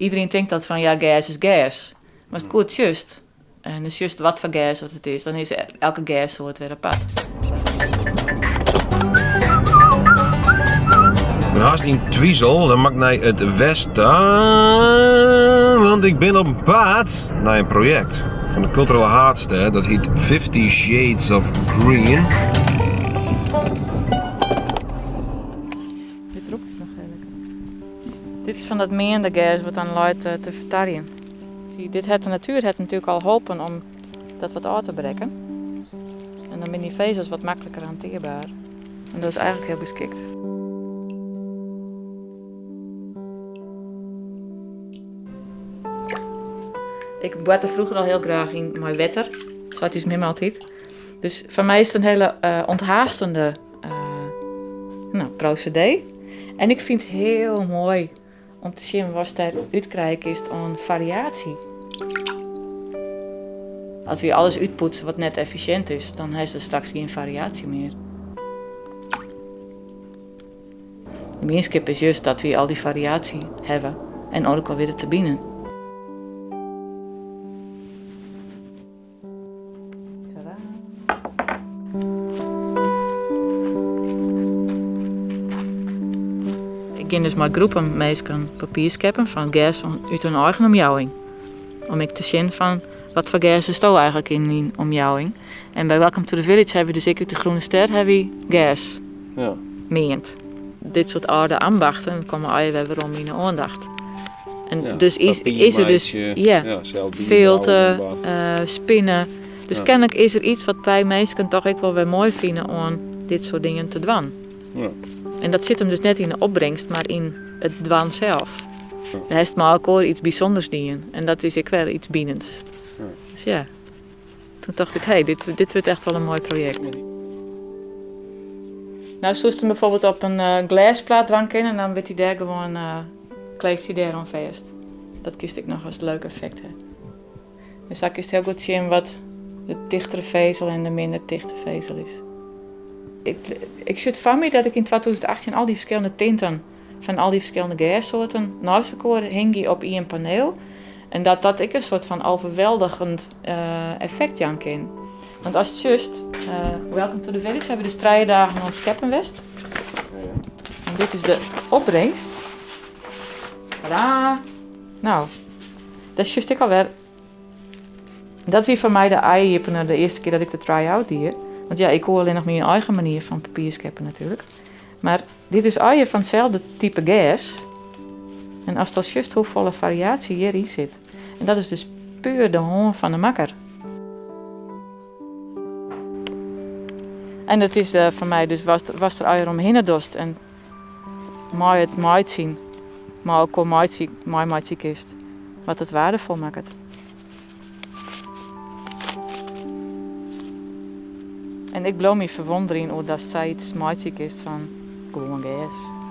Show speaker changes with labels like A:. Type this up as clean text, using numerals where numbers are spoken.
A: iedereen denkt dat van ja, gas is gas. Maar het goed just. En het is just wat voor gas dat het is. Dan is elke gassoort weer apart.
B: Maar haast in Twiezel, dan mag ik naar het westen, want ik ben op pad naar een project van de culturele haardster. Dat heet 50 Shades of Green.
A: Dit roept nog eigenlijk. Dit is van dat meende gas wat dan luidt te vertarien. Zie, dit heeft de natuur heeft natuurlijk al geholpen om dat wat uit te breken. En dan zijn die vezels wat makkelijker hanteerbaar. En dat is eigenlijk heel geschikt. Ik boette vroeger al heel graag in mijn wetter. Zo is het altijd. Dus voor mij is het een hele onthaastende procedé. En ik vind het heel mooi om te zien wat daar uitkrijgt is aan variatie. Als we alles uitpoetsen wat net efficiënt is, dan heeft er straks geen variatie meer. De meerskip is juist dat we al die variatie hebben en ook al weer te binnen. Ik ging dus met groepen mensen papierscheppen van gas uit hun eigen omjouwing. Om ik te zien van wat voor gas is er eigenlijk in die omjouwing. En bij Welcome to the Village hebben we dus ik uit de Groene Ster gas meent. Dit soort oude ambachten komen eigenlijk weer om in de aandacht. En ja, dus is er dus filter, spinnen. Dus kennelijk is er iets wat wij mensen toch ook wel weer mooi vinden om dit soort dingen te doen. Ja. En dat zit hem dus net in de opbrengst, maar in het dwan zelf. Ja. Daar heeft maar ook iets bijzonders in. En dat is ik wel iets binnens. Ja. Dus ja, toen dacht ik, hey, dit wordt echt wel een mooi project. Nou, zo is het bijvoorbeeld op een glasplaat dranken en dan wordt hij daar gewoon, kleeft hij daar aan vast. Dat kiest ik nog als een leuk effect. Hè. Dus dan is het heel goed zien wat de dichtere vezel en de minder dichte vezel is. Ik zit van me dat ik in 2018 al die verschillende tinten van al die verschillende gassoorten naast elkaar hing op één paneel. En dat ik een soort van overweldigend effect jan ken. Want als het juist, Welcome to the Village hebben we dus 3 dagen aan het scheppen west. En dit is de opbrengst. Tadaa! Nou, dat is juist ik alweer. Dat was voor mij de eye-opener de eerste keer dat ik de try-out deed. Want ja, ik hoor alleen nog mijn eigen manier van papierscheppen natuurlijk. Maar dit is eigen van hetzelfde type gas. En als dat juist hoeveelste variatie hierin zit. En dat is dus puur de hoorn van de makker. En dat is voor mij dus was er eigen omheen dost. En mij het maait zien. Maar ook al maait zien kist. Wat het waardevol maakt. En ik blijf me verwonderen hoe dat zij iets maatjes is van gewoon gas.